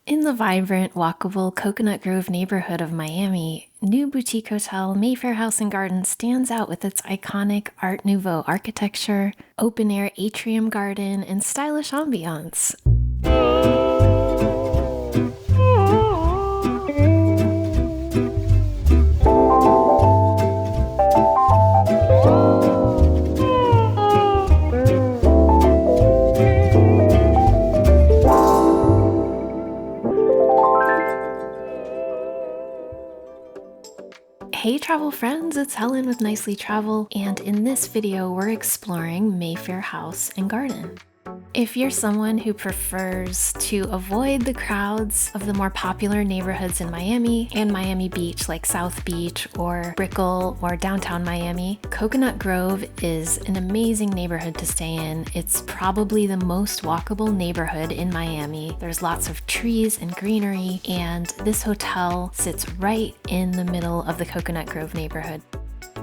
In the vibrant, walkable Coconut Grove neighborhood of Miami, new boutique hotel Mayfair House and Garden stands out with its iconic Art Nouveau architecture, open-air atrium garden, and stylish ambiance. Hey travel friends, it's Helen with Nicely Travel, and in this video we're exploring Mayfair House and Garden. If you're someone who prefers to avoid the crowds of the more popular neighborhoods in Miami and Miami Beach like South Beach or Brickell or downtown Miami, Coconut Grove is an amazing neighborhood to stay in. It's probably the most walkable neighborhood in Miami. There's lots of trees and greenery, and this hotel sits right in the middle of the Coconut Grove neighborhood.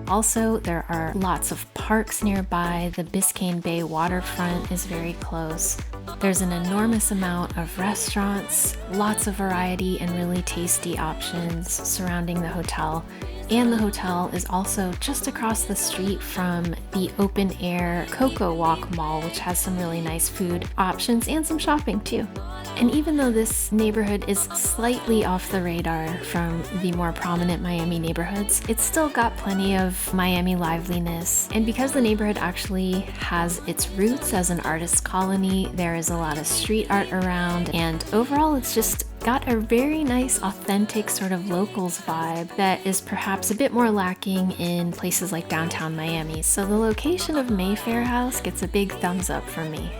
Also, there are lots of parks nearby. The Biscayne Bay waterfront is very close. There's an enormous amount of restaurants, lots of variety and really tasty options surrounding the hotel. And the hotel is also just across the street from the open-air Coco Walk Mall, which has some really nice food options and some shopping too. And even though this neighborhood is slightly off the radar from the more prominent Miami neighborhoods, it's still got plenty of Miami liveliness. And because the neighborhood actually has its roots as an artist colony, there is a lot of street art around, and overall it's just got a very nice, authentic sort of locals vibe that is perhaps a bit more lacking in places like downtown Miami. So the location of Mayfair House gets a big thumbs up for me.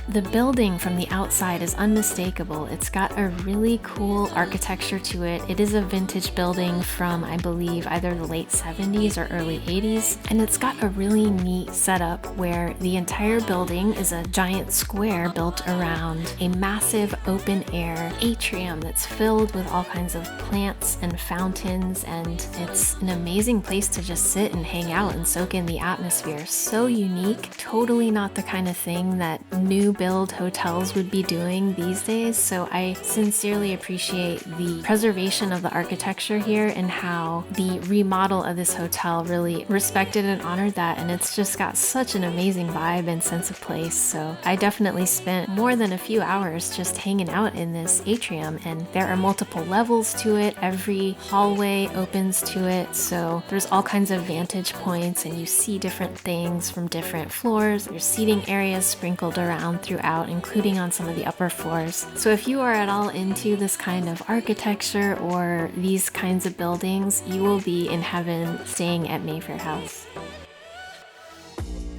The building from the outside is unmistakable. It's got a really cool architecture to it. It is a vintage building from, I believe, either the late 70s or early 80s, and it's got a really neat setup where the entire building is a giant square built around a massive open-air atrium that's filled with all kinds of plants and fountains, and it's an amazing place to just sit and hang out and soak in the atmosphere. So unique, totally not the kind of thing that new build hotels would be doing these days, so I sincerely appreciate the preservation of the architecture here and how the remodel of this hotel really respected and honored that, and it's just got such an amazing vibe and sense of place. So I definitely spent more than a few hours just hanging out in this atrium, and there are multiple levels to it. Every hallway opens to it, so there's all kinds of vantage points and you see different things from different floors. There's seating areas sprinkled around throughout, including on some of the upper floors. So if you are at all into this kind of architecture or these kinds of buildings, you will be in heaven staying at Mayfair House.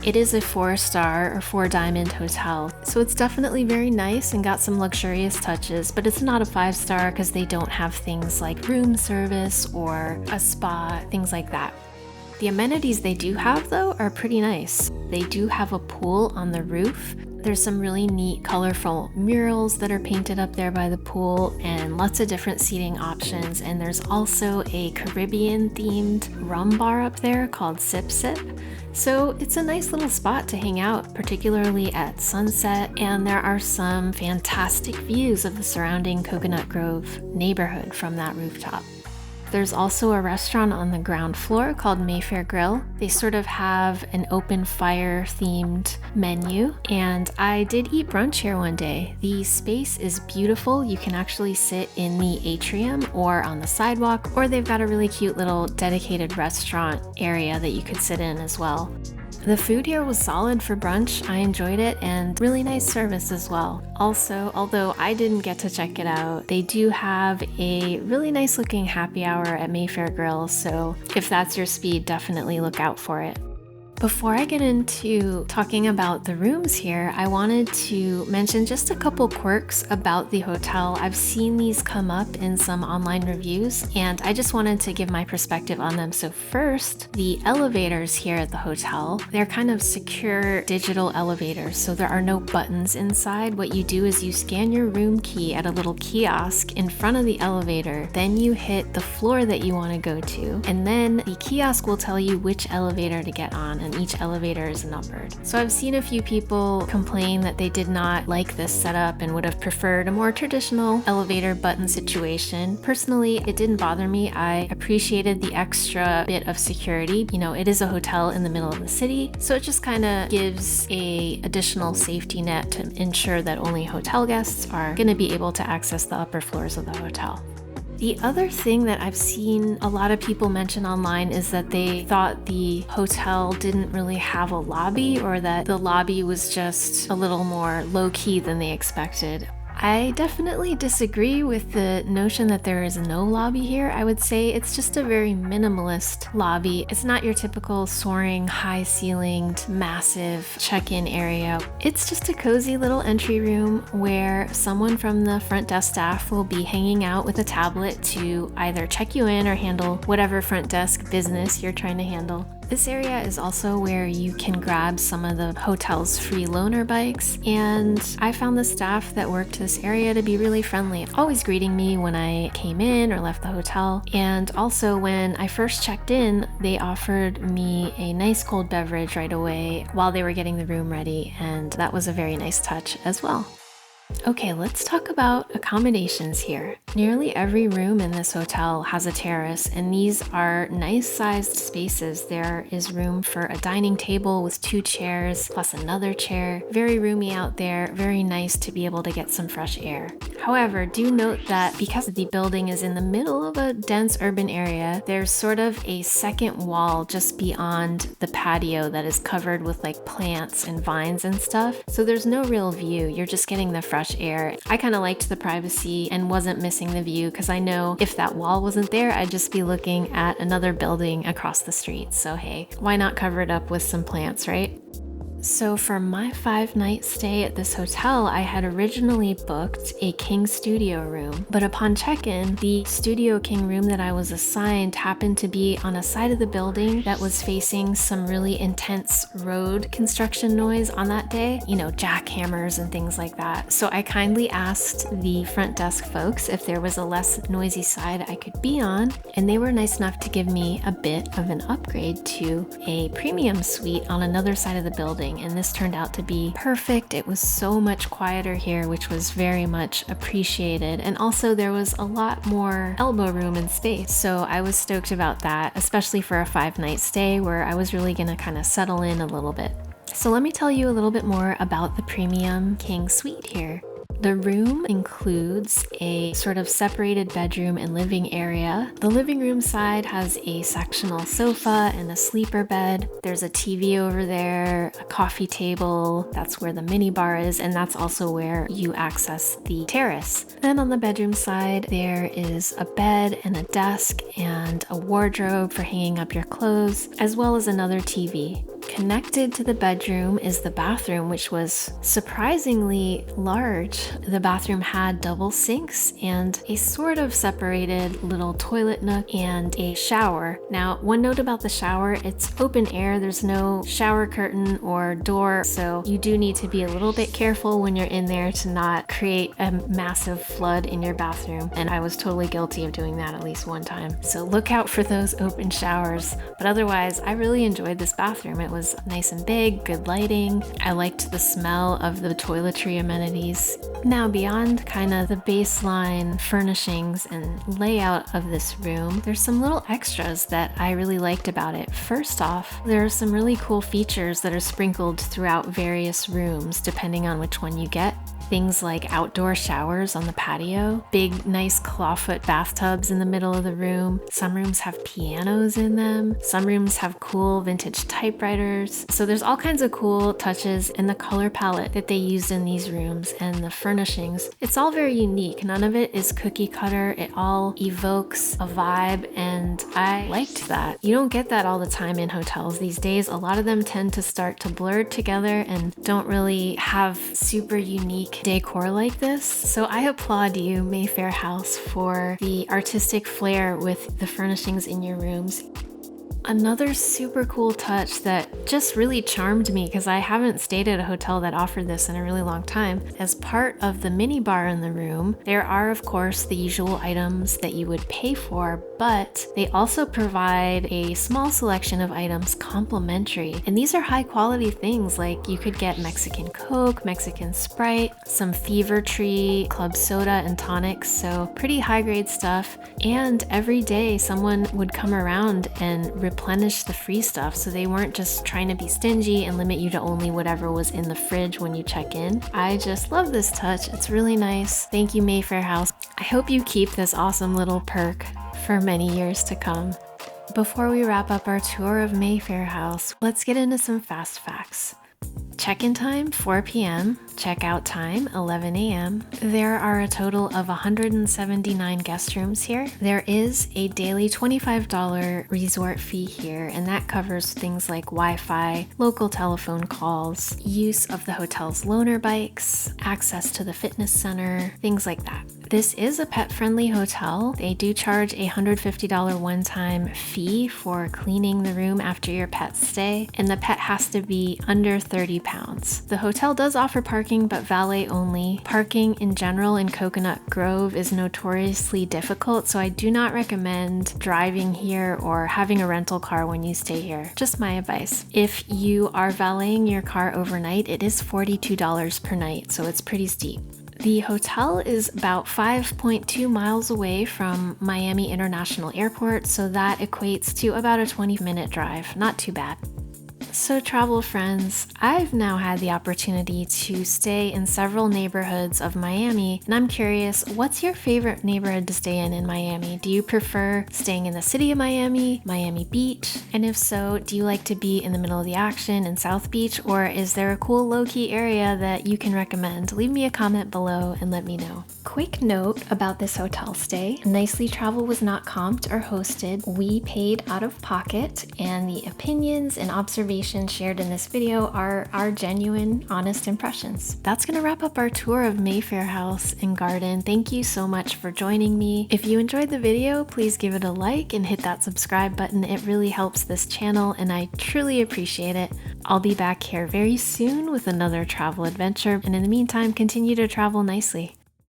It is a 4-star or 4-diamond hotel, so it's definitely very nice and got some luxurious touches, but it's not a 5-star because they don't have things like room service or a spa, things like that. The amenities they do have, though, are pretty nice. They do have a pool on the roof. There's some really neat, colorful murals that are painted up there by the pool and lots of different seating options. And there's also a Caribbean-themed rum bar up there called Sip Sip. So it's a nice little spot to hang out, particularly at sunset, and there are some fantastic views of the surrounding Coconut Grove neighborhood from that rooftop. There's also a restaurant on the ground floor called Mayfair Grill. They sort of have an open fire themed menu, and I did eat brunch here one day. The space is beautiful. You can actually sit in the atrium or on the sidewalk, or they've got a really cute little dedicated restaurant area that you could sit in as well. The food here was solid for brunch. I enjoyed it, and really nice service as well. Also, although I didn't get to check it out, they do have a really nice looking happy hour at Mayfair Grill, so if that's your speed, definitely look out for it. Before I get into talking about the rooms here, I wanted to mention just a couple quirks about the hotel. I've seen these come up in some online reviews, and I just wanted to give my perspective on them. So first, the elevators here at the hotel, they're kind of secure digital elevators, so there are no buttons inside. What you do is you scan your room key at a little kiosk in front of the elevator, then you hit the floor that you want to go to, and then the kiosk will tell you which elevator to get on. And and each elevator is numbered. So I've seen a few people complain that they did not like this setup and would have preferred a more traditional elevator button situation. Personally, it didn't bother me. I appreciated the extra bit of security. You know, it is a hotel in the middle of the city, so it just kind of gives a additional safety net to ensure that only hotel guests are going to be able to access the upper floors of the hotel. The other thing that I've seen a lot of people mention online is that they thought the hotel didn't really have a lobby, or that the lobby was just a little more low-key than they expected. I definitely disagree with the notion that there is no lobby here. I would say it's just a very minimalist lobby. It's not your typical soaring, high-ceilinged, massive check-in area. It's just a cozy little entry room where someone from the front desk staff will be hanging out with a tablet to either check you in or handle whatever front desk business you're trying to handle. This area is also where you can grab some of the hotel's free loaner bikes, and I found the staff that worked this area to be really friendly, always greeting me when I came in or left the hotel. And also when I first checked in, they offered me a nice cold beverage right away while they were getting the room ready, and that was a very nice touch as well. Okay, let's talk about accommodations here. Nearly every room in this hotel has a terrace, and these are nice-sized spaces. There is room for a dining table with 2 chairs plus another chair. Very roomy out there, very nice to be able to get some fresh air. However, do note that because the building is in the middle of a dense urban area, there's sort of a second wall just beyond the patio that is covered with like plants and vines and stuff. So there's no real view, you're just getting the fresh air. I kind of liked the privacy and wasn't missing the view, because I know if that wall wasn't there, I'd just be looking at another building across the street. So hey, why not cover it up with some plants, right? So for my 5-night stay at this hotel, I had originally booked a king studio room, but upon check-in, the studio king room that I was assigned happened to be on a side of the building that was facing some really intense road construction noise on that day, you know, jackhammers and things like that. So I kindly asked the front desk folks if there was a less noisy side I could be on, and they were nice enough to give me a bit of an upgrade to a premium suite on another side of the building. And this turned out to be perfect. It was so much quieter here, which was very much appreciated. And also there was a lot more elbow room and space. So I was stoked about that, especially for a 5-night stay where I was really gonna kind of settle in a little bit. So let me tell you a little bit more about the premium king suite here. The room includes a sort of separated bedroom and living area. The living room side has a sectional sofa and a sleeper bed. There's a TV over there, a coffee table. That's where the mini bar is, and that's also where you access the terrace. Then on the bedroom side, there is a bed and a desk and a wardrobe for hanging up your clothes, as well as another TV. Connected to the bedroom is the bathroom, which was surprisingly large. The bathroom had double sinks and a sort of separated little toilet nook and a shower. Now, one note about the shower, it's open air. There's no shower curtain or door, so you do need to be a little bit careful when you're in there to not create a massive flood in your bathroom. And I was totally guilty of doing that at least one time. So look out for those open showers. But otherwise, I really enjoyed this bathroom. It was nice and big, good lighting. I liked the smell of the toiletry amenities. Now, beyond kind of the baseline furnishings and layout of this room, there's some little extras that I really liked about it. First off, there are some really cool features that are sprinkled throughout various rooms, depending on which one you get. Things like outdoor showers on the patio, big nice clawfoot bathtubs in the middle of the room. Some rooms have pianos in them. Some rooms have cool vintage typewriters. So there's all kinds of cool touches in the color palette that they used in these rooms and the furnishings. It's all very unique. None of it is cookie cutter. It all evokes a vibe, and I liked that. You don't get that all the time in hotels these days. A lot of them tend to start to blur together and don't really have super unique decor like this. So I applaud you, Mayfair House, for the artistic flair with the furnishings in your rooms. Another super cool touch that just really charmed me, because I haven't stayed at a hotel that offered this in a really long time. As part of the mini bar in the room, there are of course the usual items that you would pay for, but they also provide a small selection of items complimentary. And these are high quality things, like you could get Mexican Coke, Mexican Sprite, some Fever Tree, club soda and tonics, so pretty high grade stuff. And every day someone would come around and replenish the free stuff, so they weren't just trying to be stingy and limit you to only whatever was in the fridge when you check in. I just love this touch. It's really nice. Thank you, Mayfair House. I hope you keep this awesome little perk for many years to come. Before we wrap up our tour of Mayfair House, let's get into some fast facts. Check-in time 4 p.m., check-out time 11 a.m. There are a total of 179 guest rooms here. There is a daily $25 resort fee here, and that covers things like Wi-Fi, local telephone calls, use of the hotel's loaner bikes, access to the fitness center, things like that. This is a pet-friendly hotel. They do charge a $150 one-time fee for cleaning the room after your pet's stay, and the pet has to be under 30 pounds. The hotel does offer parking, but valet only. Parking in general in Coconut Grove is notoriously difficult, so I do not recommend driving here or having a rental car when you stay here. Just my advice. If you are valeting your car overnight, it is $42 per night, so it's pretty steep. The hotel is about 5.2 miles away from Miami International Airport, so that equates to about a 20-minute drive. Not too bad. So travel friends, I've now had the opportunity to stay in several neighborhoods of Miami, and I'm curious, what's your favorite neighborhood to stay in Miami? Do you prefer staying in the city of Miami, Miami Beach? And if so, do you like to be in the middle of the action in South Beach, or is there a cool low-key area that you can recommend? Leave me a comment below and let me know. Quick note about this hotel stay. Nicely Travel was not comped or hosted. We paid out of pocket, and the opinions and observations shared in this video are our genuine, honest impressions. That's gonna wrap up our tour of Mayfair House and Garden. Thank you so much for joining me. If you enjoyed the video, please give it a like and hit that subscribe button. It really helps this channel and I truly appreciate it. I'll be back here very soon with another travel adventure, and in the meantime, continue to travel nicely.